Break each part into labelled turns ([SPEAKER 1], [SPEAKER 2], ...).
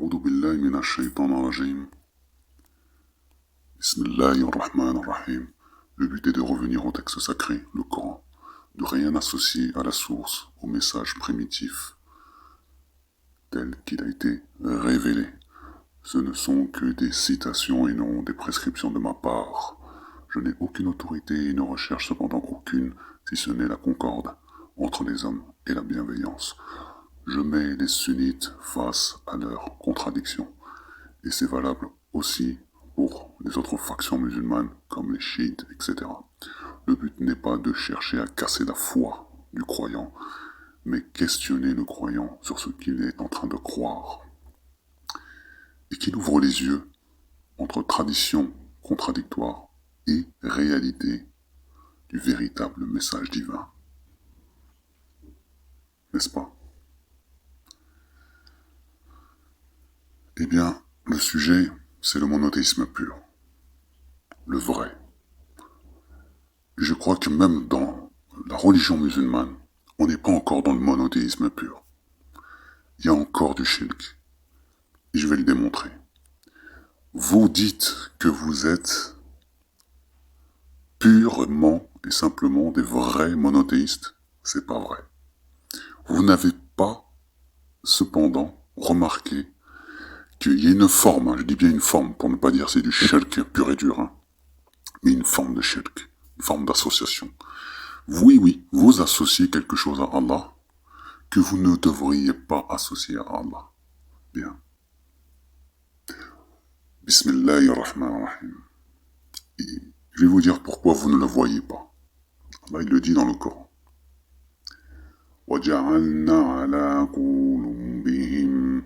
[SPEAKER 1] أعوذ بالله من الشيطان الرجيم. Bismillahirrahmanirrahim. Le but est de revenir au texte sacré, le Coran, de rien associer à la source, au message primitif, tel qu'il a été révélé. Ce ne sont que des citations et non des prescriptions de ma part. Je n'ai aucune autorité et ne recherche cependant aucune, si ce n'est la concorde entre les hommes et la bienveillance. Je mets les sunnites face à leurs contradictions. Et c'est valable aussi pour les autres factions musulmanes, comme les chiites, etc. Le but n'est pas de chercher à casser la foi du croyant, mais questionner le croyant sur ce qu'il est en train de croire. Et qu'il ouvre les yeux entre traditions contradictoires et réalité du véritable message divin. N'est-ce pas? Eh bien, le sujet, c'est le monothéisme pur. Le vrai. Je crois que même dans la religion musulmane, on n'est pas encore dans le monothéisme pur. Il y a encore du shirk. Et je vais le démontrer. Vous dites que vous êtes purement et simplement des vrais monothéistes. C'est pas vrai. Vous n'avez pas, cependant, remarqué qu'il y a une forme, je dis bien une forme, pour ne pas dire c'est du shirk pur et dur, mais une forme de shirk, une forme d'association. Oui, vous associez quelque chose à Allah que vous ne devriez pas associer à Allah. Bien. Bismillahirrahmanirrahim. Et je vais vous dire pourquoi vous ne le voyez pas. Allah, il le dit dans le Coran. وَجَعَلْنَا عَلَى قُلُوبِهِمْ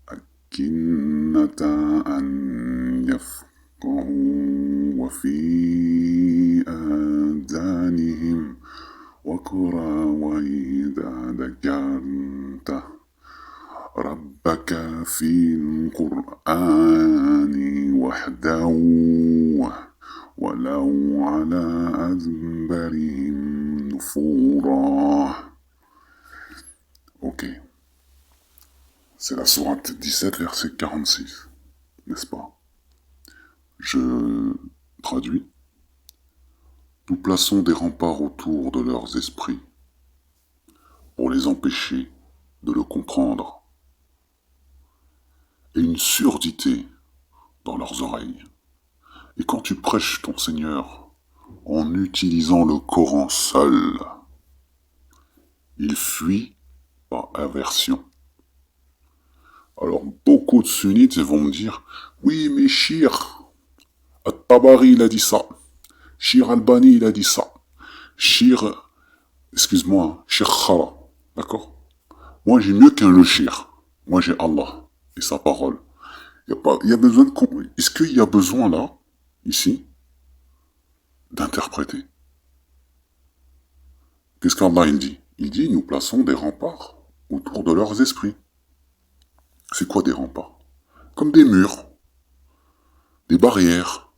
[SPEAKER 1] أَكِنَّةً أَنْ يَفْقَهُوا وَفِي آذَانِهِمْ وَقْرًا وَإِذَا ذَكَرْتَ ربك في القرآن وحده ولو على أدبارهم نفورا. Ok. C'est la sourate 17, verset 46. N'est-ce pas? Je traduis. Nous plaçons des remparts autour de leurs esprits pour les empêcher de le comprendre, et une surdité dans leurs oreilles. Et quand tu prêches ton Seigneur en utilisant le Coran seul, il fuit par aversion. Alors beaucoup de sunnites vont me dire, oui mais Shir At-Tabari il a dit ça, Shir Albani il a dit ça, Shir, excuse-moi, Shir Khala, d'accord? Moi j'ai mieux qu'un le Shir, moi j'ai Allah et sa parole. Il y a besoin de... Est-ce qu'il y a besoin là, ici, d'interpréter? Qu'est-ce qu'Allah il dit? Il dit, nous plaçons des remparts autour de leurs esprits. C'est quoi des remparts? Comme des murs, des barrières.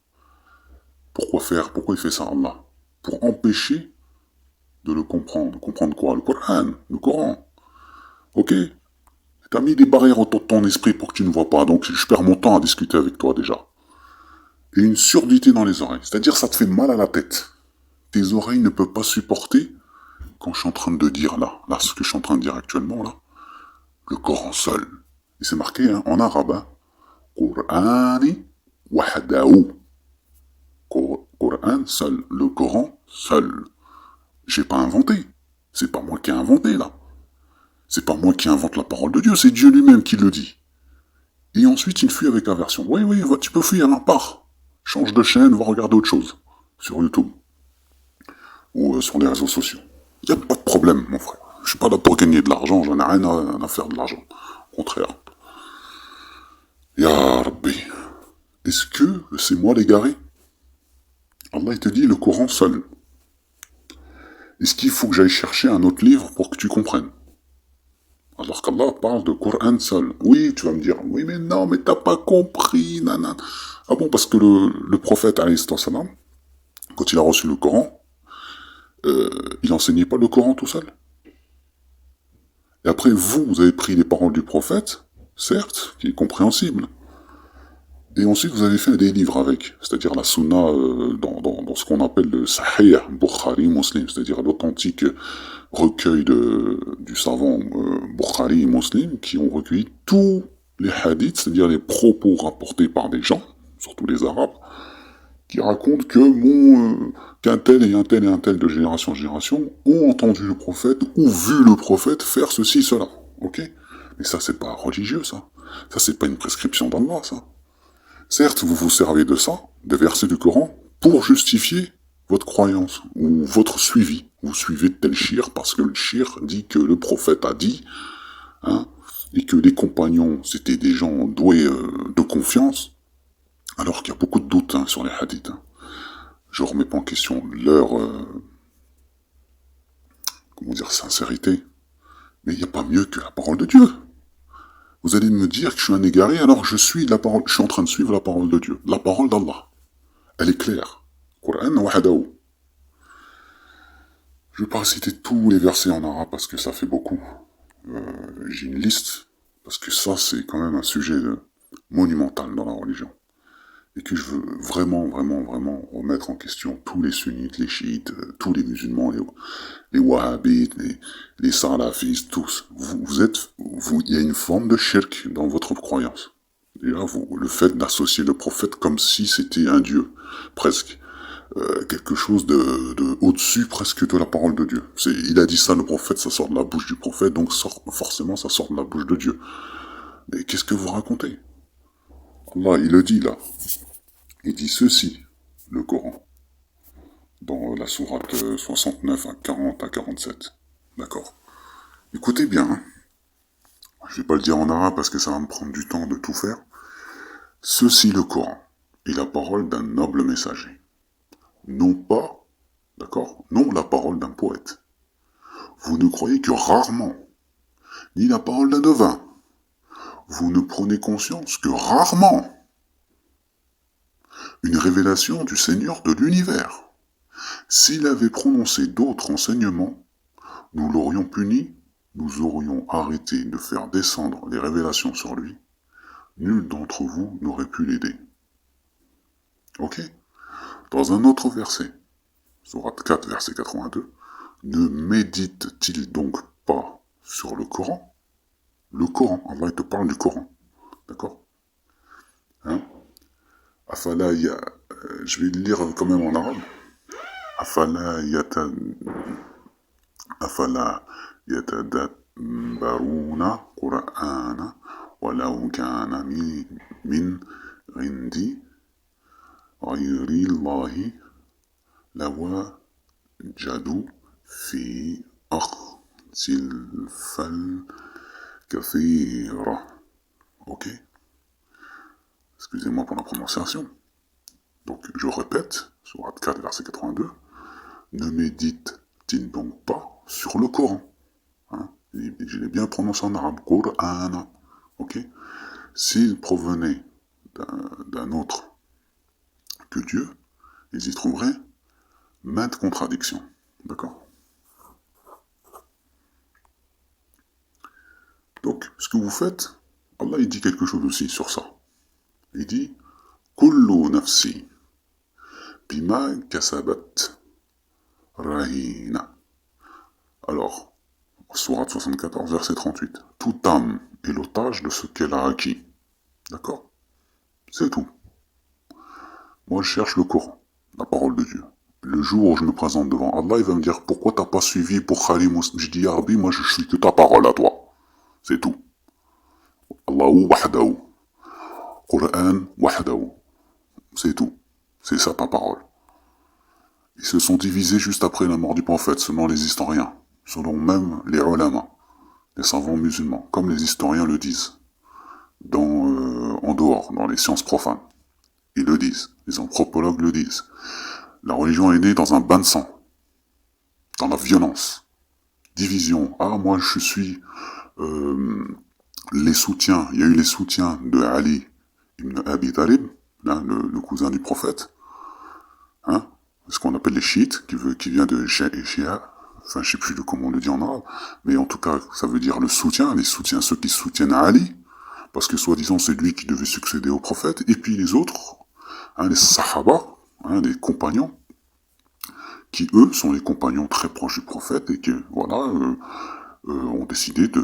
[SPEAKER 1] Pourquoi faire? Pourquoi il fait ça, Allah? Pour empêcher de le comprendre. Comprendre quoi? Le Coran. Ok? T'as mis des barrières autour de ton esprit pour que tu ne vois pas, donc je perds mon temps à discuter avec toi déjà. Et une surdité dans les oreilles, c'est-à-dire ça te fait mal à la tête. Tes oreilles ne peuvent pas supporter quand je suis en train de dire là, ce que je suis en train de dire actuellement là, le Coran seul. Et c'est marqué en arabe, Qur'ani wahdahu. Coran seul, le Coran seul. J'ai pas inventé. C'est pas moi qui ai inventé là. C'est pas moi qui invente la parole de Dieu, c'est Dieu lui-même qui le dit. Et ensuite, il fuit avec aversion. Oui, tu peux fuir, hein, pars. Change de chaîne, va regarder autre chose. Sur YouTube. Ou sur les réseaux sociaux. Y a pas de problème, mon frère. Je suis pas là pour gagner de l'argent, j'en ai rien à faire de l'argent. Au contraire. Ya Rabbi. Est-ce que c'est moi l'égaré? Allah, il te dit le Coran seul. Est-ce qu'il faut que j'aille chercher un autre livre pour que tu comprennes? Alors qu'Allah parle de Coran seul. Oui, tu vas me dire, oui, mais non, mais t'as pas compris, nanana. Ah bon, parce que le prophète, alayhi salam, quand il a reçu le Coran, il enseignait pas le Coran tout seul. Et après, vous avez pris les paroles du prophète, certes, qui est compréhensible. Et ensuite, vous avez fait des livres avec, c'est-à-dire la sunna dans ce qu'on appelle le Sahih Bukhari Muslim, c'est-à-dire l'authentique recueil du savant Bukhari et Muslim, qui ont recueilli tous les hadiths, c'est-à-dire les propos rapportés par des gens, surtout les Arabes, qui racontent que qu'un tel et un tel et un tel de génération en génération ont entendu le prophète ou vu le prophète faire ceci, cela. Ok? Mais ça, c'est pas religieux, ça. Ça, c'est pas une prescription d'Allah, ça. Certes, vous vous servez de ça, des versets du Coran, pour justifier votre croyance ou votre suivi. Vous suivez tel shir parce que le shir dit que le prophète a dit, hein, et que les compagnons, c'était des gens doués de confiance, alors qu'il y a beaucoup de doutes sur les hadiths. Je ne remets pas en question leur, sincérité, mais il n'y a pas mieux que la parole de Dieu. Vous allez me dire que je suis un égaré, alors je suis en train de suivre la parole de Dieu, la parole d'Allah. Elle est claire. Qur'an wahdahu. Je ne vais pas citer tous les versets en arabe parce que ça fait beaucoup. J'ai une liste, parce que ça c'est quand même un sujet monumental dans la religion. Et que je veux vraiment, vraiment, vraiment remettre en question tous les sunnites, les chiites, tous les musulmans, les wahhabites, les salafistes, tous. Il y a une forme de shirk dans votre croyance. Et là, le fait d'associer le prophète comme si c'était un dieu, presque. Quelque chose de au-dessus presque de la parole de Dieu. Il a dit ça, le prophète, ça sort de la bouche du prophète, donc forcément ça sort de la bouche de Dieu. Mais qu'est-ce que vous racontez? Allah, il le dit là. Il dit ceci, le Coran, dans la sourate 69 à 40 à 47. D'accord? Écoutez bien, hein. Je vais pas le dire en arabe parce que ça va me prendre du temps de tout faire. Ceci, le Coran, est la parole d'un noble messager. Non pas, d'accord? Non la parole d'un poète. Vous ne croyez que rarement, ni la parole d'un devin. Vous ne prenez conscience que rarement. Une révélation du Seigneur de l'univers. S'il avait prononcé d'autres enseignements, nous l'aurions puni, nous aurions arrêté de faire descendre les révélations sur lui. Nul d'entre vous n'aurait pu l'aider. Ok? Dans un autre verset, sourate 4, verset 82, ne médite-t-il donc pas sur le Coran? Le Coran, Allah te parle du Coran. D'accord? Hein? Je vais le lire quand même en arabe. Afala yatadabbaruna Qur'ana walau kana min indi ghayri Allahi lawajadu fi ikhtilafan kathira. Ok? Excusez-moi pour la prononciation. Donc, je répète, sourate 4, verset 82, ne médite-t-il donc pas sur le Coran? Hein? Je l'ai bien prononcé en arabe, Qur'ana. Ok? S'il provenait d'un autre que Dieu, ils y trouveraient maintes contradictions. D'accord? Donc, ce que vous faites, Allah il dit quelque chose aussi sur ça. Il dit Kullu nafsi bima kasabat rahina. Alors, sourate 74, verset 38. Toute âme est l'otage de ce qu'elle a acquis. D'accord? C'est tout. Moi, je cherche le Coran, la parole de Dieu. Le jour où je me présente devant Allah, il va me dire pourquoi t'as pas suivi pour Khalim. Je dis Rabbi, moi je suis que ta parole à toi. C'est tout. Allahu wahdahu. Qur'an wahdahu. C'est tout. C'est ça ta parole. Ils se sont divisés juste après la mort du prophète, selon les historiens, selon même les ulama, les savants musulmans, comme les historiens le disent, en dehors, dans les sciences profanes. Ils le disent, les anthropologues le disent. La religion est née dans un bain de sang, dans la violence, division. Ah, moi je suis les soutiens, il y a eu les soutiens de Ali ibn Abi Talib, hein, le cousin du prophète, hein, ce qu'on appelle les chiites, qui vient de Shia, enfin je sais plus comment on le dit en arabe, mais en tout cas ça veut dire le soutien, ceux qui soutiennent Ali, parce que soi-disant c'est lui qui devait succéder au prophète, et puis les autres, les sahaba, les compagnons, qui eux sont les compagnons très proches du prophète, et que, voilà, ont décidé de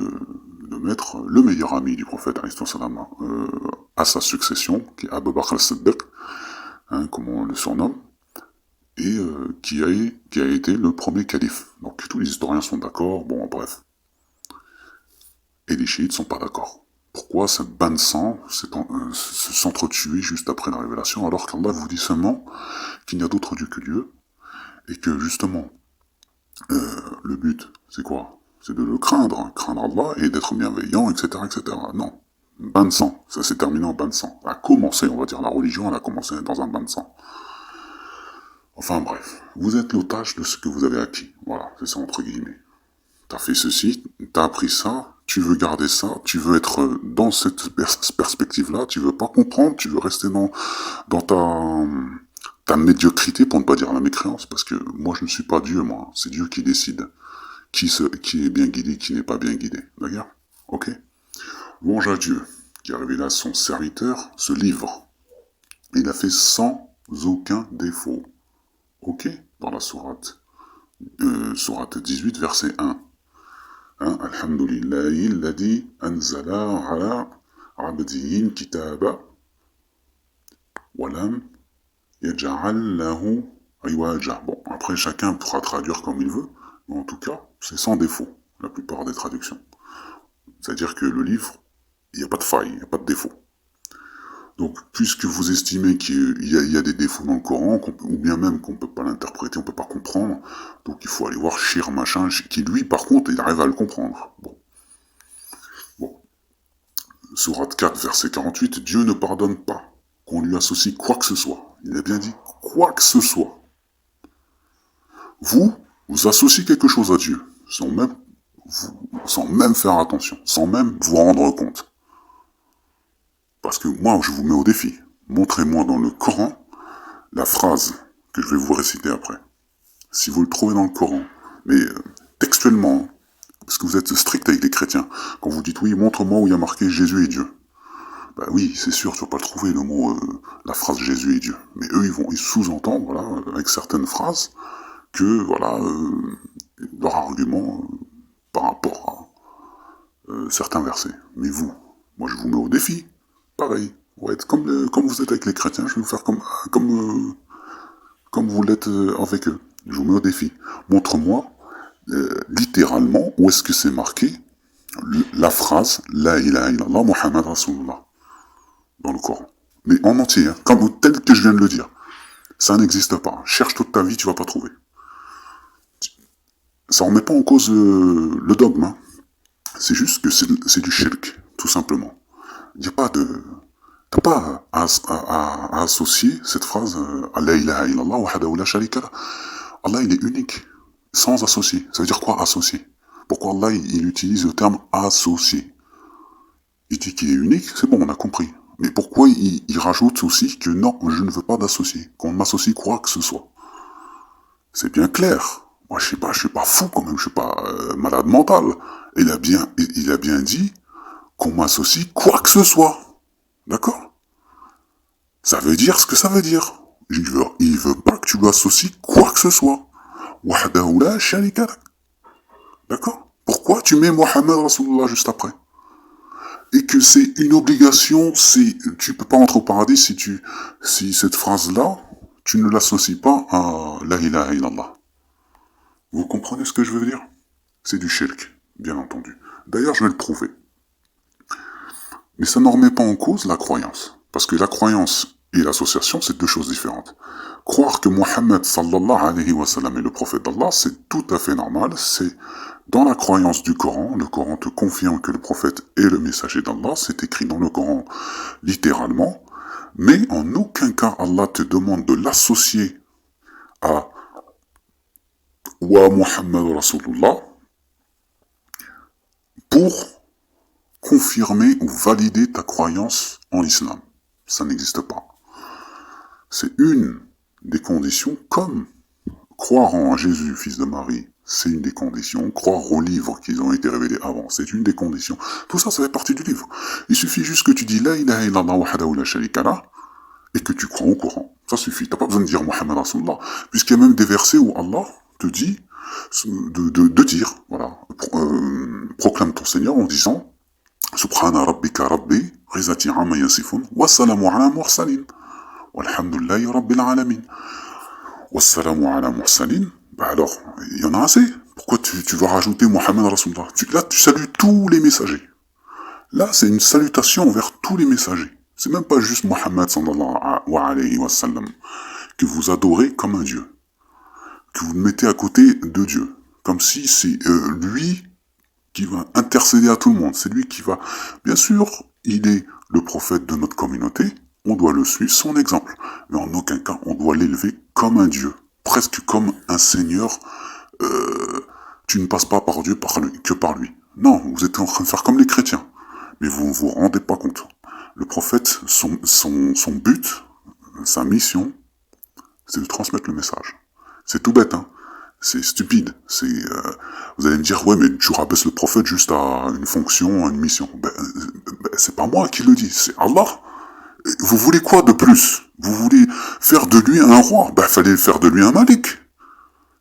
[SPEAKER 1] mettre le meilleur ami du prophète, à sa succession, qui est Abu Bakr al-Siddiq, comme on le surnomme, et qui a été le premier calife. Donc tous les historiens sont d'accord, bon bref. Et les chiites sont pas d'accord. Pourquoi ce bain de sang s'entretuer juste après la révélation, alors qu'Allah vous dit seulement qu'il n'y a d'autre Dieu que Dieu, et que justement, le but, c'est quoi? C'est de le craindre Allah, et d'être bienveillant, etc., etc. Non. Bain de sang, ça s'est terminé en bain de sang. Ça a commencé, on va dire, la religion, elle a commencé dans un bain de sang. Enfin bref, vous êtes l'otage de ce que vous avez acquis. Voilà, c'est ça entre guillemets. T'as fait ceci, t'as appris ça, tu veux garder ça, tu veux être dans cette perspective-là, tu veux pas comprendre, tu veux rester dans ta médiocrité, pour ne pas dire la mécréance, parce que moi je ne suis pas Dieu, moi, c'est Dieu qui décide qui est bien guidé, qui n'est pas bien guidé. D'accord? Ok? Louange à Dieu, qui a révélé à son serviteur ce livre. Il a fait sans aucun défaut. Ok? Dans la sourate 18, verset 1. Alhamdulillahi alladhi anzala ala abdihi kitaba walam yaj'al lahu iwaja. Bon, après chacun pourra traduire comme il veut, mais en tout cas, c'est sans défaut, la plupart des traductions. C'est-à-dire que le livre, il n'y a pas de faille, il n'y a pas de défaut. Donc, puisque vous estimez qu'il y a des défauts dans le Coran, ou bien même qu'on ne peut pas l'interpréter, on ne peut pas comprendre, donc il faut aller voir Shir machin, qui lui, par contre, il arrive à le comprendre. Bon. Sourate 4, verset 48, Dieu ne pardonne pas qu'on lui associe quoi que ce soit. Il a bien dit quoi que ce soit. Vous associez quelque chose à Dieu, sans même faire attention, sans même vous rendre compte. Parce que moi, je vous mets au défi. Montrez-moi dans le Coran la phrase que je vais vous réciter après. Si vous le trouvez dans le Coran, mais textuellement, parce que vous êtes strict avec les chrétiens, quand vous dites oui, montre-moi où il y a marqué Jésus est Dieu. Bah oui, c'est sûr, tu vas pas le trouver le mot, la phrase Jésus est Dieu. Mais eux, ils sous-entendent, voilà, avec certaines phrases, que voilà, leur argument par rapport à certains versets. Mais vous, moi je vous mets au défi. Pareil, ouais, comme vous êtes avec les chrétiens, je vais vous faire comme vous l'êtes avec eux. Je vous mets au défi. Montre-moi, littéralement, où est-ce que c'est marqué la phrase La ilaha illallah Muhammad Rasulullah dans le Coran. Mais en entier, tel que je viens de le dire. Ça n'existe pas. Cherche toute ta vie, tu vas pas trouver. Ça remet pas en cause le dogme. Hein. C'est juste que c'est du shirk, tout simplement. Il n'y a pas de... T'as pas à associer cette phrase à la ilaha illallah wahdahu la sharika lah. Allah, il est unique, sans associer. Ça veut dire quoi, associer? Pourquoi Allah, il utilise le terme associer? Il dit qu'il est unique, c'est bon, on a compris. Mais pourquoi il rajoute aussi que non, je ne veux pas d'associer, qu'on m'associe quoi que ce soit? C'est bien clair. Moi, je suis pas fou quand même, je suis pas malade mental. Il a bien dit qu'on m'associe quoi que ce soit. D'accord? Ça veut dire ce que ça veut dire. Il veut pas que tu lui associes quoi que ce soit. Wahdahu la sharika lah. D'accord? Pourquoi tu mets Mohammed Rasulullah juste après? Et que c'est une obligation, tu peux pas entrer au paradis si cette phrase-là, tu ne l'associes pas à la ilaha illallah. Vous comprenez ce que je veux dire? C'est du shirk, bien entendu. D'ailleurs, je vais le prouver. Mais ça ne remet pas en cause la croyance. Parce que la croyance et l'association, c'est deux choses différentes. Croire que Mohammed sallallahu alayhi wa sallam est le prophète d'Allah, c'est tout à fait normal. C'est dans la croyance du Coran. Le Coran te confirme que le prophète est le messager d'Allah. C'est écrit dans le Coran littéralement. Mais en aucun cas, Allah te demande de l'associer à Wa Muhammad Rasulullah pour confirmer ou valider ta croyance en l'islam. Ça n'existe pas. C'est une des conditions, comme croire en Jésus, fils de Marie, c'est une des conditions. Croire aux livres qui ont été révélés avant, c'est une des conditions. Tout ça, ça fait partie du livre. Il suffit juste que tu dis la ilaha illallah wahdahu la sharika lah et que tu crois au Coran. Ça suffit. T'as pas besoin de dire Muhammad Rasulullah. Puisqu'il y a même des versets où Allah te dit de dire, voilà, proclame ton Seigneur en disant Subhana rabbika rabbi, rizati amma yasifun, wassalamu ala mursalin, walhamdulillahi rabbil alamin. Wassalamu ala mursalin, bah alors, il y en a assez. Pourquoi tu vas rajouter Muhammad Rasulullah? Là, tu salues tous les messagers. Là, c'est une salutation envers tous les messagers. C'est même pas juste Muhammad sallallahu alayhi wa sallam, que vous adorez comme un Dieu, que vous le mettez à côté de Dieu, comme si c'est lui qui va intercéder à tout le monde, c'est lui qui va... Bien sûr, il est le prophète de notre communauté, on doit le suivre, son exemple, mais en aucun cas on doit l'élever comme un Dieu, presque comme un Seigneur, tu ne passes pas par Dieu que par lui. Non, vous êtes en train de faire comme les chrétiens, mais vous ne vous rendez pas compte. Le prophète, son but, sa mission, c'est de transmettre le message. C'est tout bête, hein. C'est stupide. Vous allez me dire, ouais, mais tu rabaisses le prophète juste à une fonction, à une mission. C'est pas moi qui le dis, c'est Allah. Vous voulez quoi de plus? Vous voulez faire de lui un roi? Fallait faire de lui un malik.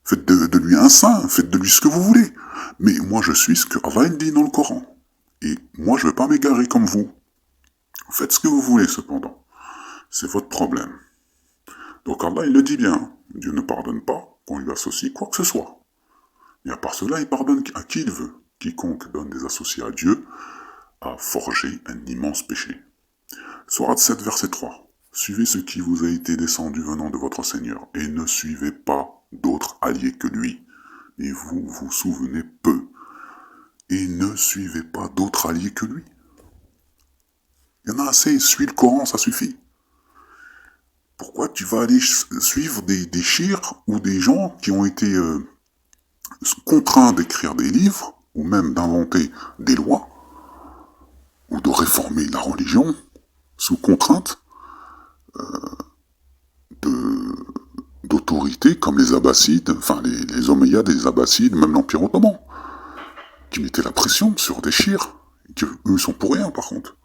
[SPEAKER 1] Faites de lui un saint, faites de lui ce que vous voulez. Mais moi, je suis ce que Allah dit dans le Coran. Et moi, je ne vais pas m'égarer comme vous. Faites ce que vous voulez, cependant. C'est votre problème. Donc Allah, il le dit bien. Dieu ne pardonne pas qu'on lui associe quoi que ce soit. Et à part cela, il pardonne à qui il veut. Quiconque donne des associés à Dieu a forgé un immense péché. Sourate 7, verset 3. Suivez ce qui vous a été descendu venant de votre Seigneur, et ne suivez pas d'autres alliés que lui. Et vous vous souvenez peu. Et ne suivez pas d'autres alliés que lui. Il y en a assez, suis le Coran, ça suffit. Pourquoi tu vas aller suivre des chirs ou des gens qui ont été contraints d'écrire des livres, ou même d'inventer des lois, ou de réformer la religion, sous contrainte d'autorité comme les Abbassides, enfin les Omeyyades, les Abbassides, même l'Empire ottoman, qui mettaient la pression sur des chirs, qui eux sont pour rien par contre.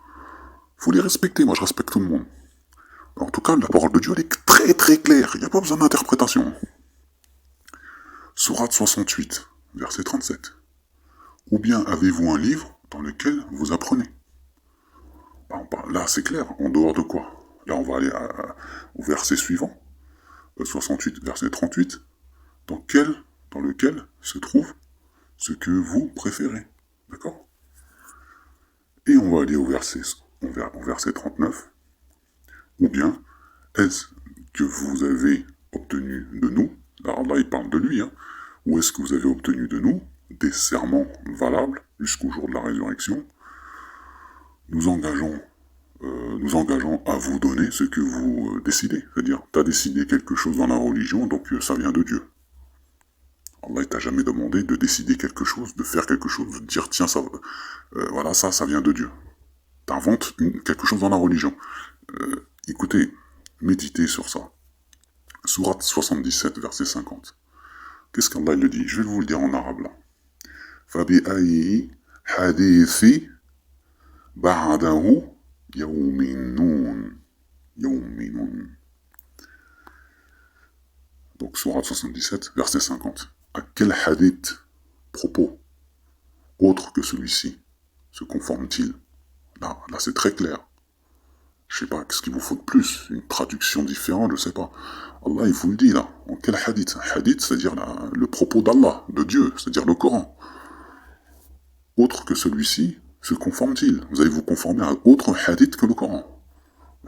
[SPEAKER 1] Faut les respecter, moi je respecte tout le monde. En tout cas, la parole de Dieu, elle est très très claire, il n'y a pas besoin d'interprétation. Sourate 68, verset 37. Ou bien avez-vous un livre dans lequel vous apprenez? Là, c'est clair, en dehors de quoi? Là, on va aller au verset suivant, 68, verset 38, dans lequel se trouve ce que vous préférez. D'accord? Et on va aller au verset 39. Ou bien, est-ce que vous avez obtenu de nous, alors là il parle de lui, hein, ou est-ce que vous avez obtenu de nous des serments valables jusqu'au jour de la résurrection, nous engageons à vous donner ce que vous décidez. C'est-à-dire, tu as décidé quelque chose dans la religion, donc ça vient de Dieu. Allah, il t'a jamais demandé de décider quelque chose, de faire quelque chose, de dire, tiens, voilà, ça vient de Dieu. T'inventes quelque chose dans la religion. Écoutez, méditez sur ça. Sourate 77, verset 50. Qu'est-ce qu'Allah le dit? Je vais vous le dire en arabe là. فَبِأَيِّ حَدِيثِ بَعْدَهُ يُؤْمِنُونَ. Donc, Sourate 77, verset 50. À quel hadith, propos, autre que celui-ci, se conforme-t-il? Là, c'est très clair. Je sais pas, qu'est-ce qu'il vous faut de plus? Une traduction différente, je sais pas. Allah, il vous le dit là. En quel hadith? Un hadith, c'est-à-dire le propos d'Allah, de Dieu, c'est-à-dire le Coran. Autre que celui-ci, se conforme-t-il? Vous allez vous conformer à un autre hadith que le Coran.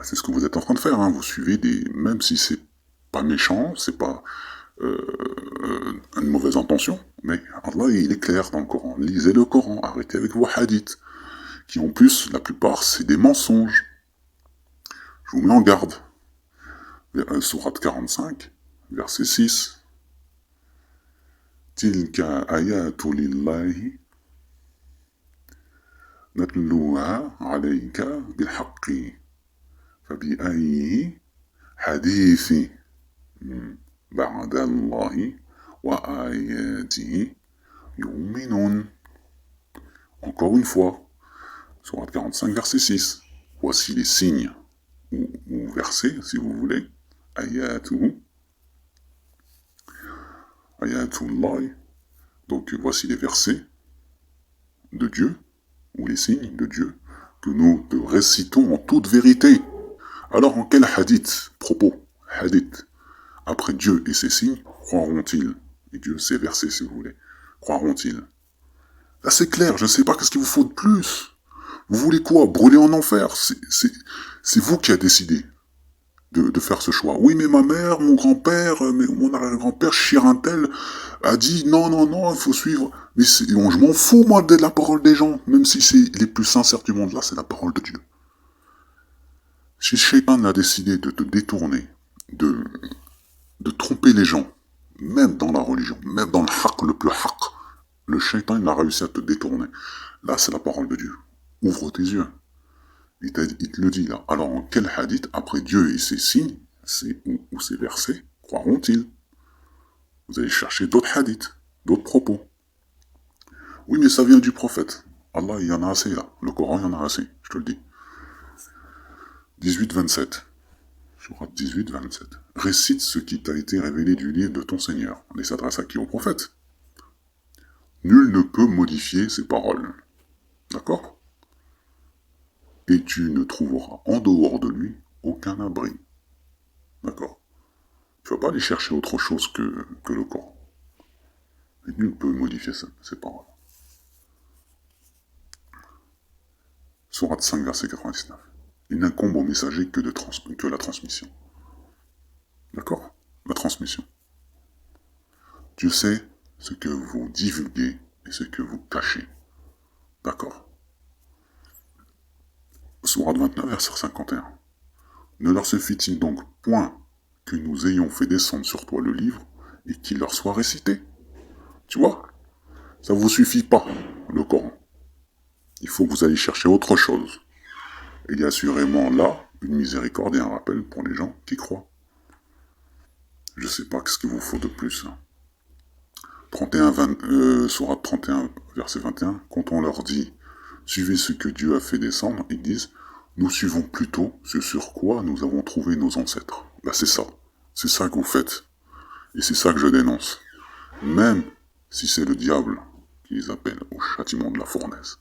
[SPEAKER 1] C'est ce que vous êtes en train de faire, hein. Vous suivez même si c'est pas méchant, c'est pas une mauvaise intention, mais Allah, il est clair dans le Coran. Lisez le Coran, arrêtez avec vos hadiths, qui en plus, la plupart, c'est des mensonges. Je vous mets en garde. Sourate 45, verset 6. Tilka ayatu lillahi natluha alayka bilhaqqi fabi'ayyi hadithi ba'da Allahi Wa ayatihi yu'minun. Encore une fois, sourate 45, verset 6. Voici les signes, ou versets, si vous voulez. Ayatuhu. Ayatullah. Donc voici les versets de Dieu, ou les signes de Dieu, que nous te récitons en toute vérité. Alors en quel hadith, hadith, après Dieu et ses signes, croiront-ils? Et Dieu, ses versets, si vous voulez, croiront-ils? Là c'est clair, je ne sais pas qu'est-ce qu'il vous faut de plus. Vous voulez quoi? Brûler en enfer? C'est vous qui avez décidé de faire ce choix. Oui, mais ma mère, mon grand-père, mon arrière-grand-père, Chirintel, a dit non, non, non, il faut suivre. Mais je m'en fous, moi, de la parole des gens, même si c'est les plus sincères du monde. Là, c'est la parole de Dieu. Si Shaitan a décidé de te détourner, de tromper les gens, même dans la religion, même dans le haqq, le plus haqq, le Shaitan, il a réussi à te détourner. Là, c'est la parole de Dieu. Ouvre tes yeux. Il te le dit là. Alors en quel hadith, après Dieu et ses signes, ou ses versets, croiront-ils? Vous allez chercher d'autres hadiths, d'autres propos. Oui, mais ça vient du prophète. Allah, il y en a assez là. Le Coran, il y en a assez, je te le dis. 18-27. Sourate 18-27. Récite ce qui t'a été révélé du livre de ton Seigneur. On s'adresse à qui? Au prophète. Nul ne peut modifier ses paroles. D'accord? Et tu ne trouveras en dehors de lui aucun abri. D'accord? Tu ne vas pas aller chercher autre chose que le Coran. Et nul ne peut modifier ses paroles. Sourate 5, verset 99. Il n'incombe au messager que la transmission. D'accord? La transmission. Dieu sait ce que vous divulguez et ce que vous cachez. D'accord? Sourate 29, verset 51. Ne leur suffit-il donc point que nous ayons fait descendre sur toi le livre et qu'il leur soit récité? Tu vois? Ça ne vous suffit pas, le Coran. Il faut que vous alliez chercher autre chose. Il y a assurément là une miséricorde et un rappel pour les gens qui croient. Je ne sais pas ce qu'il vous faut de plus. 31, Sourate 31, verset 21, quand on leur dit « Suivez ce que Dieu a fait descendre », ils disent « Nous suivons plutôt ce sur quoi nous avons trouvé nos ancêtres ». Bah c'est ça. C'est ça que vous faites. Et c'est ça que je dénonce. Même si c'est le diable qui les appelle au châtiment de la fournaise.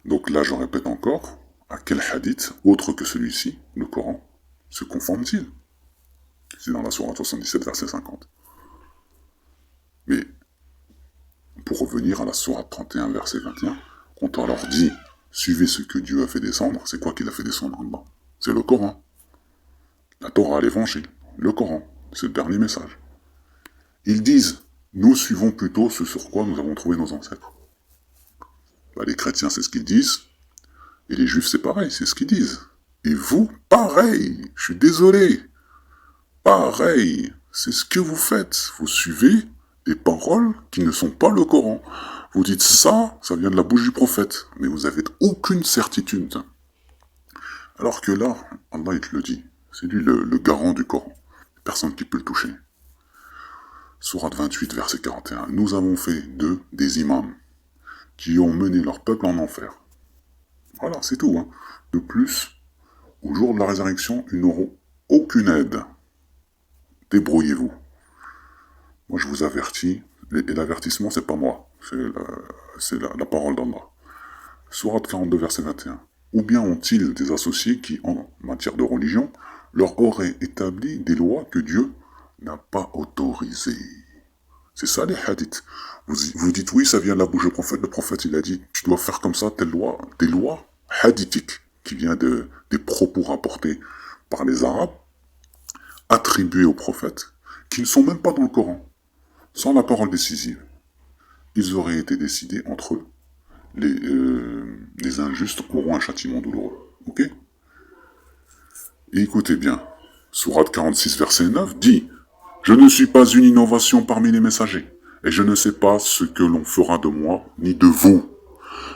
[SPEAKER 1] Donc là, je répète encore, à quel hadith, autre que celui-ci, le Coran, se conforme-t-il? C'est dans la sourate 77, verset 50. Mais, pour revenir à la sourate 31, verset 21, quand on leur dit, suivez ce que Dieu a fait descendre, c'est quoi qu'il a fait descendre en bas? C'est le Coran. La Torah, l'évangile, le Coran, c'est le dernier message. Ils disent, nous suivons plutôt ce sur quoi nous avons trouvé nos ancêtres. Bah, les chrétiens, c'est ce qu'ils disent, et les juifs, c'est pareil, c'est ce qu'ils disent. Et vous, pareil, je suis désolé, pareil, c'est ce que vous faites. Vous suivez des paroles qui ne sont pas le Coran. Vous dites ça vient de la bouche du prophète, mais vous n'avez aucune certitude. Alors que là, Allah il te le dit, c'est lui le garant du Coran, personne qui peut le toucher. Sourate 28, verset 41, nous avons fait d'eux des imams qui ont mené leur peuple en enfer. Voilà, c'est tout. Hein. De plus, au jour de la résurrection, ils n'auront aucune aide. Débrouillez-vous. Moi, je vous avertis, et l'avertissement, c'est pas moi, c'est la parole d'Allah. Sourate 42, verset 21. Ou bien ont-ils des associés qui, en matière de religion, leur auraient établi des lois que Dieu n'a pas autorisées? C'est ça les hadiths. Vous dites oui, ça vient de la bouche du prophète. Le prophète, il a dit, tu dois faire comme ça, telle loi. Des lois hadithiques qui viennent des propos rapportés par les Arabes, attribués au prophète, qui ne sont même pas dans le Coran. Sans la parole décisive, ils auraient été décidés entre eux. Les injustes auront un châtiment douloureux. Ok? Et écoutez bien, Sourate 46, verset 9 dit « Je ne suis pas une innovation parmi les messagers, et je ne sais pas ce que l'on fera de moi, ni de vous.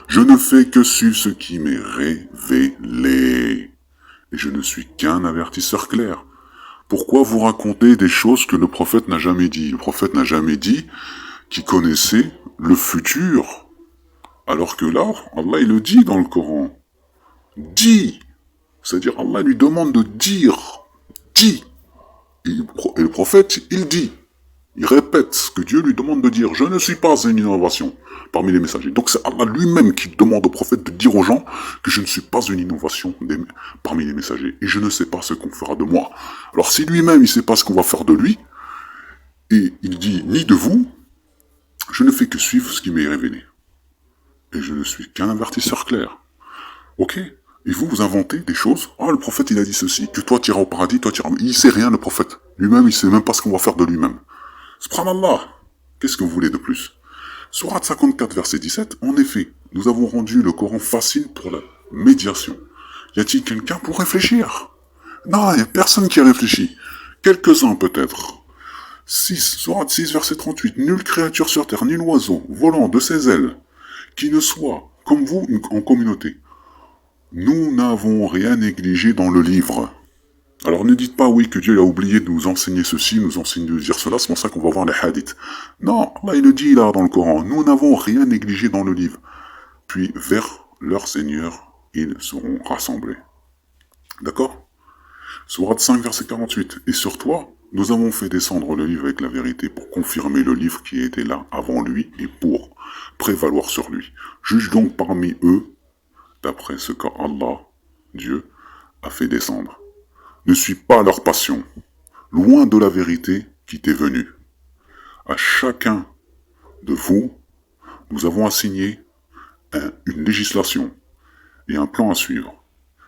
[SPEAKER 1] Je ne fais que suivre ce qui m'est révélé. Et je ne suis qu'un avertisseur clair. Pourquoi vous racontez des choses que le prophète n'a jamais dit? Le prophète n'a jamais dit qu'il connaissait le futur. Alors que là, Allah il le dit dans le Coran. Dis. C'est-à-dire Allah lui demande de dire. Dis. Et le prophète, il dit. Il répète ce que Dieu lui demande de dire. Je ne suis pas une innovation parmi les messagers. Donc c'est Allah lui-même qui demande au prophète de dire aux gens que je ne suis pas une innovation parmi les messagers. Et je ne sais pas ce qu'on fera de moi. Alors si lui-même il ne sait pas ce qu'on va faire de lui, et il dit ni de vous, je ne fais que suivre ce qui m'est révélé. Et je ne suis qu'un avertisseur clair. Ok? Et vous, vous inventez des choses. Ah, le prophète, il a dit ceci, que toi, tu iras au paradis, toi, tu iras... Il sait rien, le prophète. Lui-même, il sait même pas ce qu'on va faire de lui-même. Subhanallah. Qu'est-ce que vous voulez de plus? Sourate 54, verset 17. En effet, nous avons rendu le Coran facile pour la médiation. Y a-t-il quelqu'un pour réfléchir? Non, il n'y a personne qui réfléchit. Quelques-uns, peut-être. 6, Sourate 6, verset 38. Nulle créature sur terre, nul oiseau, volant de ses ailes, qui ne soit, comme vous, en communauté. Nous n'avons rien négligé dans le livre. Alors ne dites pas, oui, que Dieu a oublié de nous enseigner ceci, nous enseigner de dire cela, c'est pour ça qu'on va voir les hadiths. Non, Allah il le dit là dans le Coran, nous n'avons rien négligé dans le livre. Puis vers leur Seigneur, ils seront rassemblés. D'accord? Sourate 5, verset 48. Et sur toi, nous avons fait descendre le livre avec la vérité pour confirmer le livre qui était là avant lui et pour prévaloir sur lui. Juge donc parmi eux, d'après ce qu'Allah, Dieu, a fait descendre. Ne suis pas leur passion, loin de la vérité qui t'est venue. À chacun de vous, nous avons assigné une législation et un plan à suivre.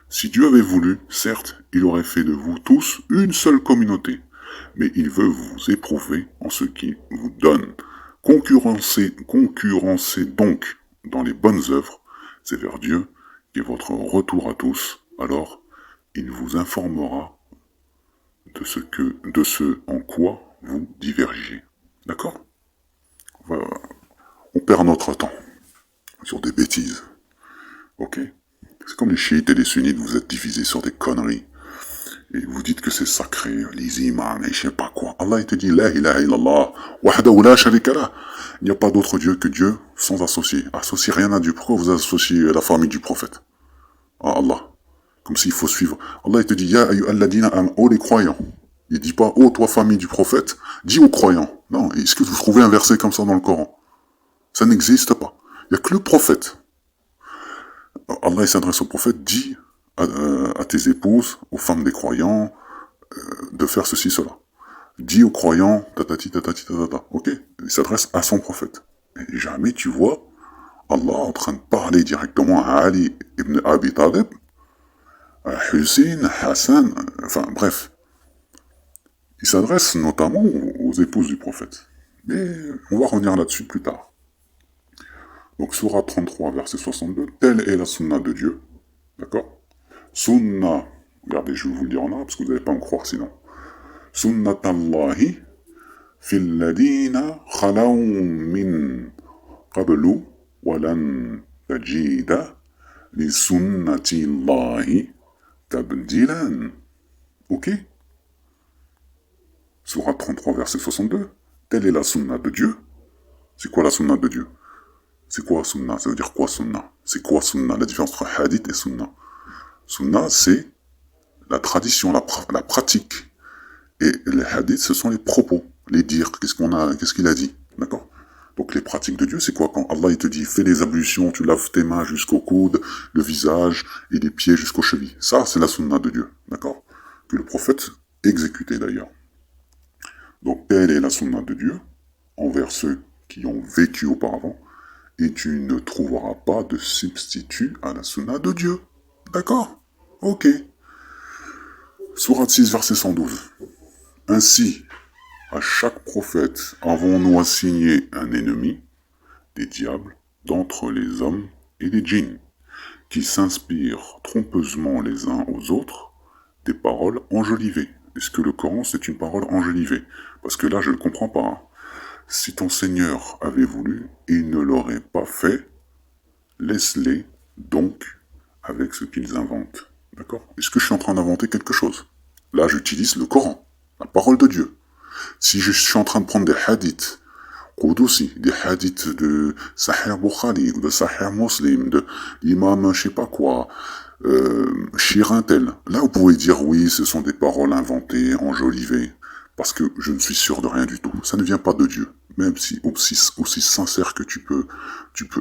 [SPEAKER 1] Si Dieu avait voulu, certes, il aurait fait de vous tous une seule communauté, mais il veut vous éprouver en ce qu'il vous donne. Concurrencez donc dans les bonnes œuvres, c'est vers Dieu qu'est votre retour à tous, alors il vous informera de ce en quoi vous divergez. D'accord? On perd notre temps sur des bêtises. Ok? C'est comme les chiites et les sunnites, vous êtes divisés sur des conneries. Et vous dites que c'est sacré, les imams et je sais pas quoi. Allah il te dit, la ilaha illallah, wahdahu la sharika lah. Il n'y a pas d'autre Dieu que Dieu sans associer. Associez rien à Dieu. Pourquoi vous associez la famille du prophète? À Allah. Comme s'il faut suivre. Allah il te dit, ya ayyuhalladina am, oh les croyants. Il dit pas, oh toi famille du prophète, dis aux croyants. Non, est-ce que vous trouvez un verset comme ça dans le Coran? Ça n'existe pas. Il n'y a que le prophète. Allah il s'adresse au prophète, dis à tes épouses, aux femmes des croyants, de faire ceci, cela. Dis aux croyants, tatati, tatati, tatata. Ok? Il s'adresse à son prophète. Et jamais tu vois Allah en train de parler directement à Ali ibn Abi Talib, à Hussein, Hassan, enfin bref. Il s'adresse notamment aux épouses du prophète. Mais on va revenir là-dessus plus tard. Donc, Sourate 33, verset 62, telle est la sunna de Dieu. D'accord? Sunna, regardez, je vais vous le dire en arabe, parce que vous n'allez pas me croire sinon. Sunnatallahi fil ladina khalaw min qablu walan tajida li sunnatillahi tabdilan. Ok? Sourate 33, verset 62. Telle est la sunna de Dieu. C'est quoi la sunna de Dieu? C'est quoi sunna? Ça veut dire quoi sunna? C'est quoi sunna? La différence entre hadith et sunna. Sunna, c'est la tradition, la pratique. Et les hadiths, ce sont les propos, les dires. Qu'est-ce qu'il a dit? D'accord? Donc les pratiques de Dieu, c'est quoi? Quand Allah il te dit, fais les ablutions, tu laves tes mains jusqu'au coude, le visage et les pieds jusqu'aux chevilles. Ça, c'est la sunna de Dieu. D'accord? Que le prophète exécutait d'ailleurs. Donc telle est la sunna de Dieu envers ceux qui ont vécu auparavant. Et tu ne trouveras pas de substitut à la sunna de Dieu. D'accord? Ok. Sourate 6, verset 112. Ainsi, à chaque prophète avons-nous assigné un ennemi, des diables, d'entre les hommes et les djinns, qui s'inspirent trompeusement les uns aux autres des paroles enjolivées. Est-ce que le Coran, c'est une parole enjolivée? Parce que là, je ne comprends pas. Hein. Si ton Seigneur avait voulu, il ne l'aurait pas fait, laisse-les donc avec ce qu'ils inventent. D'accord? Est-ce que je suis en train d'inventer quelque chose? Là, j'utilise le Coran. La parole de Dieu. Si je suis en train de prendre des hadiths, Qudsi, des hadiths de Sahih Bukhari, de Sahih Muslim, de l'imam je sais pas quoi, Chirintel, là vous pouvez dire oui, ce sont des paroles inventées, enjolivées, parce que je ne suis sûr de rien du tout. Ça ne vient pas de Dieu. Même si aussi sincère que tu peux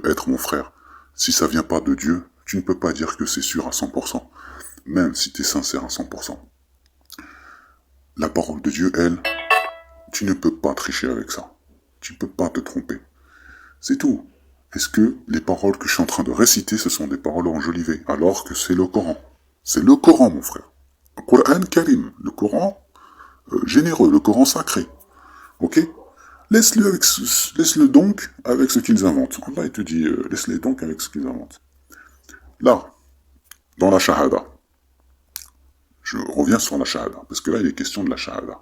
[SPEAKER 1] être mon frère. Si ça vient pas de Dieu, tu ne peux pas dire que c'est sûr à 100%. Même si tu es sincère à 100%. La parole de Dieu, elle, tu ne peux pas tricher avec ça. Tu ne peux pas te tromper. C'est tout. Est-ce que les paroles que je suis en train de réciter, ce sont des paroles enjolivées, alors que c'est le Coran? C'est le Coran, mon frère. Le Coran Karim, le Coran généreux, le Coran sacré. Ok? Laisse-le donc avec ce qu'ils inventent. Allah, il te dit, laisse-les donc avec ce qu'ils inventent. Là, dans la Shahada, je reviens sur la Shahada, parce que là, il est question de la Shahada.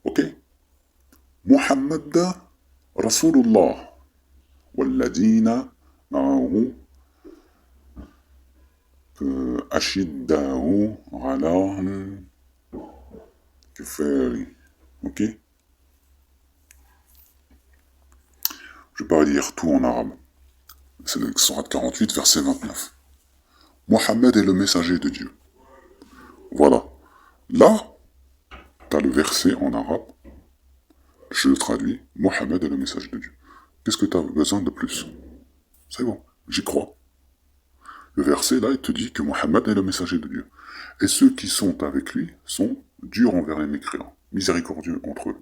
[SPEAKER 1] Ok? Muhammad Rasulullah, والذين معه أشداء على الكفار. Ok? Je vais pas lire tout en arabe. C'est le Surat 48, verset 29. Mohammed est le messager de Dieu. Voilà. Là, tu as le verset en arabe. Je le traduis. Mohammed est le messager de Dieu. Qu'est-ce que tu as besoin de plus? C'est bon, j'y crois. Le verset là, il te dit que Mohammed est le messager de Dieu. Et ceux qui sont avec lui sont durs envers les mécréants, miséricordieux entre eux.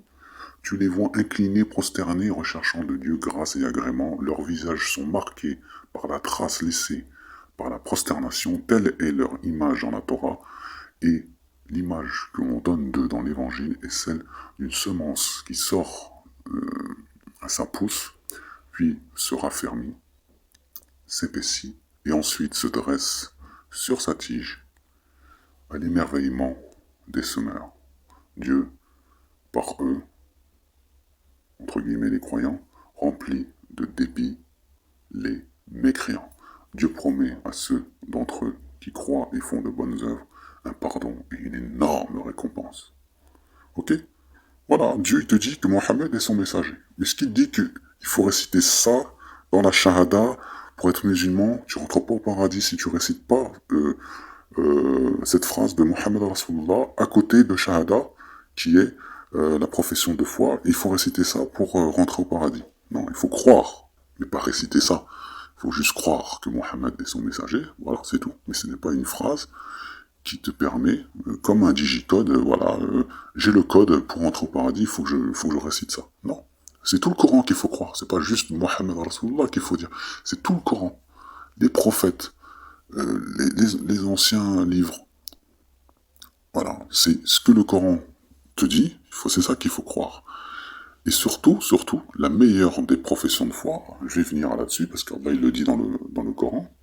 [SPEAKER 1] Tu les vois inclinés, prosternés, recherchant de Dieu grâce et agrément. Leurs visages sont marqués par la trace laissée par la prosternation. Telle est leur image dans la Torah. Et l'image que l'on donne d'eux dans l'évangile est celle d'une semence qui sort à sa pousse, puis se raffermit, s'épaissit, et ensuite se dresse sur sa tige à l'émerveillement des semeurs. Dieu, par eux, entre guillemets les croyants, remplit de dépit les mécréants. Dieu promet à ceux d'entre eux qui croient et font de bonnes œuvres un pardon et une énorme récompense. Ok? Voilà, Dieu il te dit que Mohammed est son messager. Est-ce qu'il dit qu'il faut réciter ça dans la Shahada pour être musulman? Tu rentres pas au paradis si tu récites pas cette phrase de Mohammed Rasulullah à côté de Shahada, qui est la profession de foi. Il faut réciter ça pour rentrer au paradis. Non, il faut croire, mais pas réciter ça. Il faut juste croire que Mohammed est son messager. Voilà, c'est tout. Mais ce n'est pas une phrase qui te permet, comme un digicode, voilà, j'ai le code pour rentrer au paradis, il faut que je récite ça. Non. C'est tout le Coran qu'il faut croire. C'est pas juste Mohammed Rasulullah qu'il faut dire. C'est tout le Coran. Les prophètes, les anciens livres. Voilà. C'est ce que le Coran te dit, c'est ça qu'il faut croire. Et surtout, la meilleure des professions de foi, je vais venir là-dessus, parce qu'Allah il le dit dans le Coran,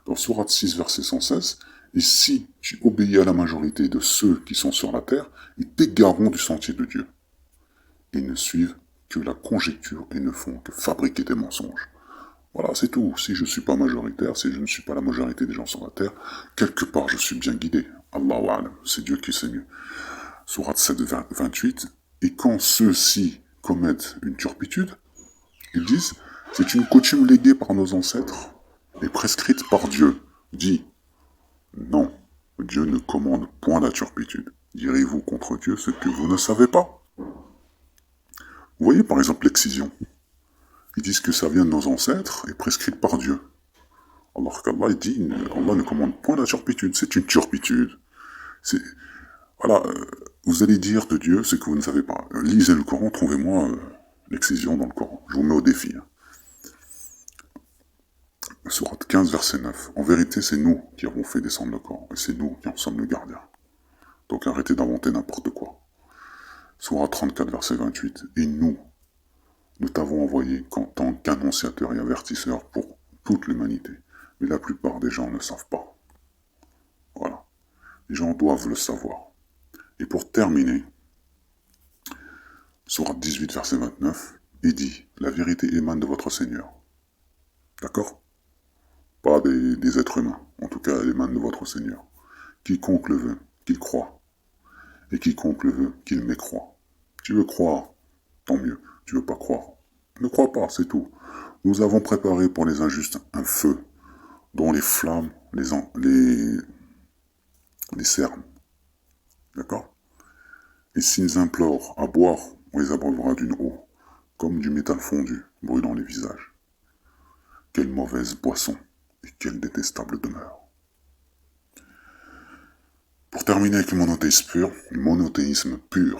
[SPEAKER 1] dans Sourate 6, verset 116, et si tu obéis à la majorité de ceux qui sont sur la terre, ils t'égareront du sentier de Dieu. Ils ne suivent que la conjecture et ne font que fabriquer des mensonges. Voilà, c'est tout. Si je ne suis pas majoritaire, si je ne suis pas la majorité des gens sur la terre, quelque part je suis bien guidé. Allahu A'lam, c'est Dieu qui sait mieux. Sourate 7, 28, et quand ceux-ci commettent une turpitude, ils disent, c'est une coutume léguée par nos ancêtres et prescrite par Dieu. Dit, non, Dieu ne commande point la turpitude. Direz-vous contre Dieu ce que vous ne savez pas? Vous voyez par exemple l'excision. Ils disent que ça vient de nos ancêtres et prescrite par Dieu. Alors qu'Allah dit, Allah ne commande point la turpitude. C'est une turpitude. C'est, voilà, vous allez dire de Dieu ce que vous ne savez pas. Lisez le Coran, trouvez-moi l'excision dans le Coran. Je vous mets au défi. Sourate 15, verset 9. En vérité, c'est nous qui avons fait descendre le Coran, et c'est nous qui en sommes le gardien. Donc arrêtez d'inventer n'importe quoi. Sourate 34, verset 28. Et nous t'avons envoyé qu'en tant qu'annonciateur et avertisseur pour toute l'humanité. Mais la plupart des gens ne savent pas. Voilà. Les gens doivent le savoir. Et pour terminer, Sourate 18, verset 29, il dit, la vérité émane de votre Seigneur. D'accord? Pas des êtres humains. En tout cas, elle émane de votre Seigneur. Quiconque le veut, qu'il croit. et quiconque le veut, qu'il m'écroie. Tu veux croire, tant mieux. Tu veux pas croire. Ne crois pas, c'est tout. Nous avons préparé pour les injustes un feu dont les flammes les cernent. D'accord? Et s'ils implorent à boire, on les abreuvera d'une eau, comme du métal fondu, brûlant les visages. Quelle mauvaise boisson et quelle détestable demeure. Pour terminer avec le monothéisme pur,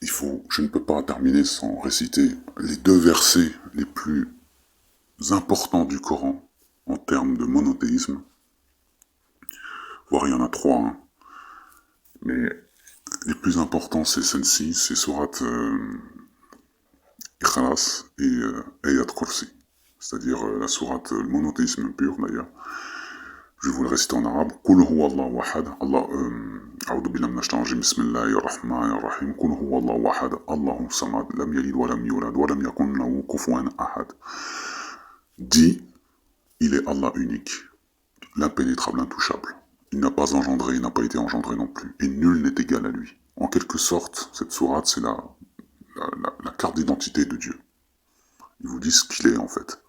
[SPEAKER 1] je ne peux pas terminer sans réciter les deux versets les plus importants du Coran en termes de monothéisme. Voire il y en a trois, hein. Mais les plus importants c'est celle-ci, c'est sourate Ikhlas et Ayat Kursi. C'est-à-dire la sourate, le monothéisme pur d'ailleurs. Je vais vous le réciter en arabe. Qul huwa Allahu ahad. Allah, أعوذ بالله من الشيطان الرجيم بسم الله الرحمن الرحيم قل هو الله أحد الله الصمد لم يلد ولم يولد ولم يكن له كفوا أحد. Dis, il est Allah unique, l'impénétrable, intouchable. Il n'a pas engendré, il n'a pas été engendré non plus, et nul n'est égal à lui. En quelque sorte, cette sourate, c'est la carte d'identité de Dieu. Il vous dit ce qu'il est en fait.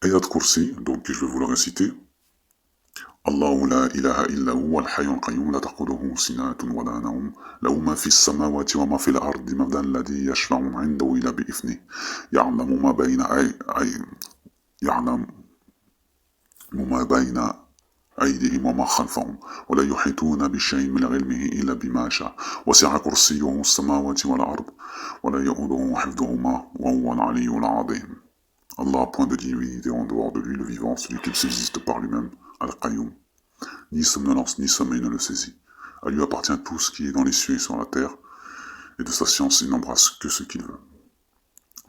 [SPEAKER 1] Ayat Kursi, donc je vais vous le réciter. الله لا إله إلا هو الحي القيوم لا تأخذه سنة ولا نوم له ما في السماوات وما في الأرض من ذا الذي يشفع عنده إلا بإذنه يعلم ما بين أيديهم وما خلفهم ولا يحيطون بشيء من علمه إلا بما شاء وسع كرسيه السماوات والأرض ولا يؤوده حفظهما وهو العلي العظيم. Allah a point de divinité en dehors de lui, le vivant, celui qui subsiste par lui-même, Al-Qayyum. Ni somnolence, ni sommeil ne le saisit. À lui appartient tout ce qui est dans les cieux et sur la terre, et de sa science il n'embrasse que ce qu'il veut.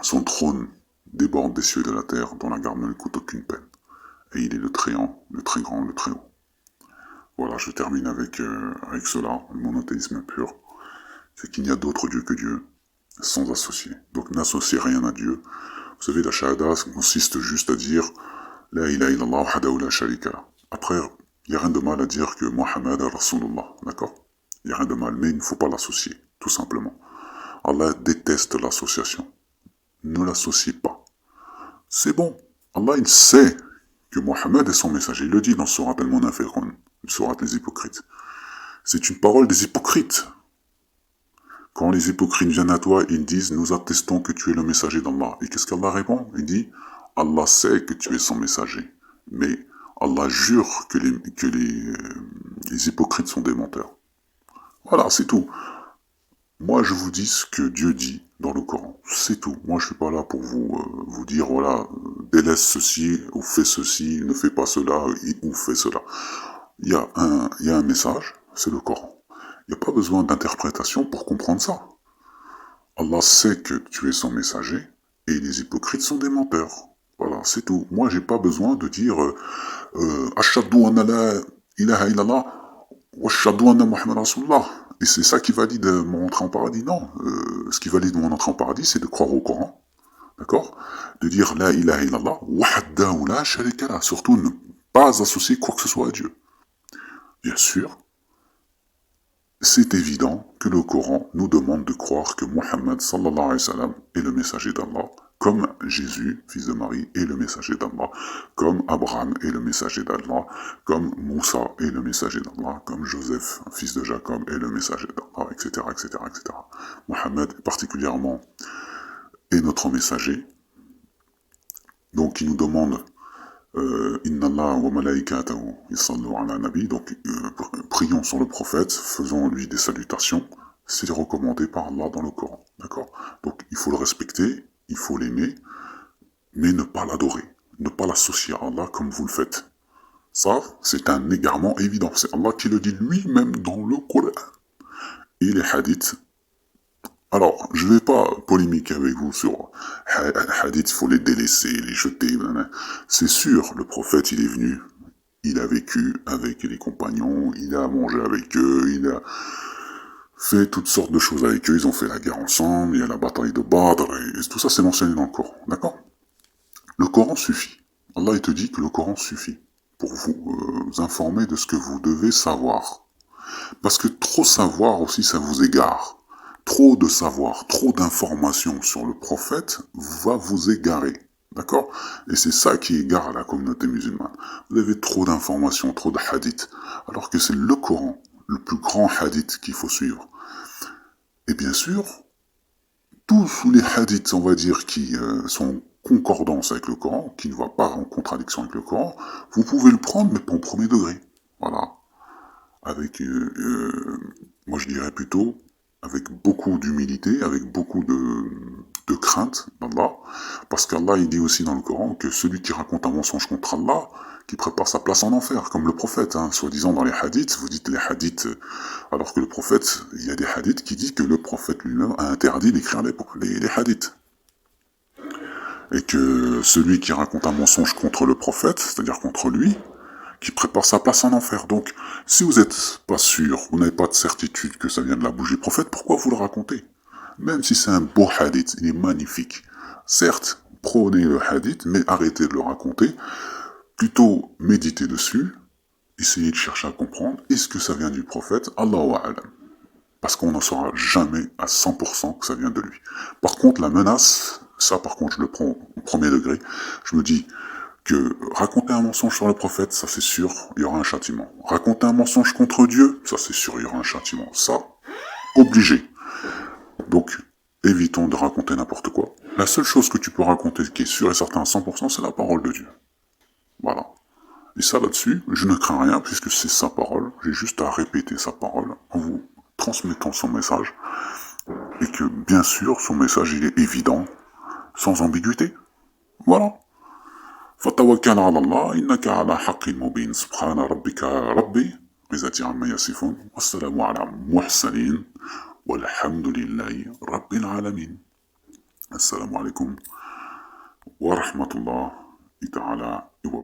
[SPEAKER 1] Son trône déborde des cieux et de la terre, dont la garde ne lui coûte aucune peine. Et il est le Très-Haut, le Très Grand, le Très Haut. Voilà, je termine avec cela, le monothéisme pur. C'est qu'il n'y a d'autre Dieu que Dieu, sans associer. Donc n'associez rien à Dieu. Vous savez, la shahada consiste juste à dire La ilaha illallah wahdahu la sharika lah. Après, il n'y a rien de mal à dire que Muhammad est Rasulullah, d'accord? Il n'y a rien de mal, mais il ne faut pas l'associer, tout simplement. Allah déteste l'association. Ne l'associez pas. C'est bon. Allah, il sait que Muhammad est son messager. Il le dit dans Surat al-Munafiqun, Surat les hypocrites. C'est une parole des hypocrites. Quand les hypocrites viennent à toi, ils disent « Nous attestons que tu es le messager d'Allah ». Et qu'est-ce qu'Allah répond? Il dit « Allah sait que tu es son messager, mais Allah jure que les hypocrites sont des menteurs. » Voilà, c'est tout. Moi, je vous dis ce que Dieu dit dans le Coran. C'est tout. Moi, je suis pas là pour vous dire, voilà, délaisse ceci, ou fais ceci, ne fais pas cela, ou fais cela. Il y a un message, c'est le Coran. Il n'y a pas besoin d'interprétation pour comprendre ça. Allah sait que tu es son messager, et les hypocrites sont des menteurs. Voilà, c'est tout. Moi, j'ai pas besoin de dire Ashhadu anna la ilaha illallah wa ashhadu anna Muhammad Rasulullah. Et c'est ça qui valide mon entrée en paradis. Non. Ce qui valide mon entrée en paradis, c'est de croire au Coran. D'accord? De dire la ilaha illallah wahdahu la sharika lah. Surtout ne pas associer quoi que ce soit à Dieu. Bien sûr, c'est évident que le Coran nous demande de croire que Muhammad sallallahu alayhi wa sallam est le messager d'Allah, comme Jésus, fils de Marie, est le messager d'Allah, comme Abraham est le messager d'Allah, comme Moussa est le messager d'Allah, comme Joseph, fils de Jacob, est le messager d'Allah, etc., etc., etc. Muhammad particulièrement est notre messager, donc il nous demande Inna Allah wa malaikatahu yusallu ala nabi, donc prions sur le prophète, faisons lui des salutations, c'est recommandé par Allah dans le Coran, d'accord? Donc il faut le respecter, il faut l'aimer, mais ne pas l'adorer, ne pas l'associer à Allah comme vous le faites. Ça, c'est un égarement évident, c'est Allah qui le dit lui-même dans le Coran. Et les hadiths, alors, je vais pas polémiquer avec vous sur hadith, il faut les délaisser, les jeter, c'est sûr, le prophète, il est venu, il a vécu avec les compagnons, il a mangé avec eux, il a fait toutes sortes de choses avec eux, ils ont fait la guerre ensemble, il y a la bataille de Badr, et tout ça c'est mentionné dans le Coran, d'accord? Le Coran suffit. Allah, il te dit que le Coran suffit pour vous informer de ce que vous devez savoir. Parce que trop savoir aussi, ça vous égare. Trop de savoir, trop d'informations sur le prophète va vous égarer. D'accord? Et c'est ça qui égare la communauté musulmane. Vous avez trop d'informations, trop de hadiths, alors que c'est le Coran, le plus grand hadith qu'il faut suivre. Et bien sûr, tous les hadiths, on va dire, qui sont en concordance avec le Coran, qui ne va pas en contradiction avec le Coran, vous pouvez le prendre, mais pas en premier degré. Voilà. Avec, moi je dirais plutôt, avec beaucoup d'humilité, avec beaucoup de crainte d'Allah, parce qu'Allah il dit aussi dans le Coran que celui qui raconte un mensonge contre Allah, qui prépare sa place en enfer, comme le prophète, hein, soi-disant dans les hadiths, vous dites les hadiths, alors que le prophète, il y a des hadiths qui disent que le prophète lui-même a interdit d'écrire les hadiths. Et que celui qui raconte un mensonge contre le prophète, c'est-à-dire contre lui, qui prépare sa place en enfer. Donc, si vous n'êtes pas sûr, vous n'avez pas de certitude que ça vient de la bouche du prophète, pourquoi vous le racontez? Même si c'est un beau hadith, il est magnifique. Certes, prenez le hadith, mais arrêtez de le raconter. Plutôt méditez dessus, essayez de chercher à comprendre, est-ce que ça vient du prophète? Allahu a'lam. Parce qu'on n'en saura jamais à 100% que ça vient de lui. Par contre, la menace, ça par contre je le prends au premier degré, je me dis que raconter un mensonge sur le prophète, ça c'est sûr, il y aura un châtiment. Raconter un mensonge contre Dieu, ça c'est sûr, il y aura un châtiment. Ça, obligé. Donc, évitons de raconter n'importe quoi. La seule chose que tu peux raconter qui est sûre et certain à 100%, c'est la parole de Dieu. Voilà. Et ça là-dessus, je ne crains rien puisque c'est sa parole. J'ai juste à répéter sa parole en vous transmettant son message. Et que, bien sûr, son message, il est évident, sans ambiguïté. Voilà. فتوكل على الله إنك على حق مبين سبحان ربك ربي عزتي عما يصفون والسلام على المرسلين والحمد لله رب العالمين السلام عليكم ورحمة الله تعالى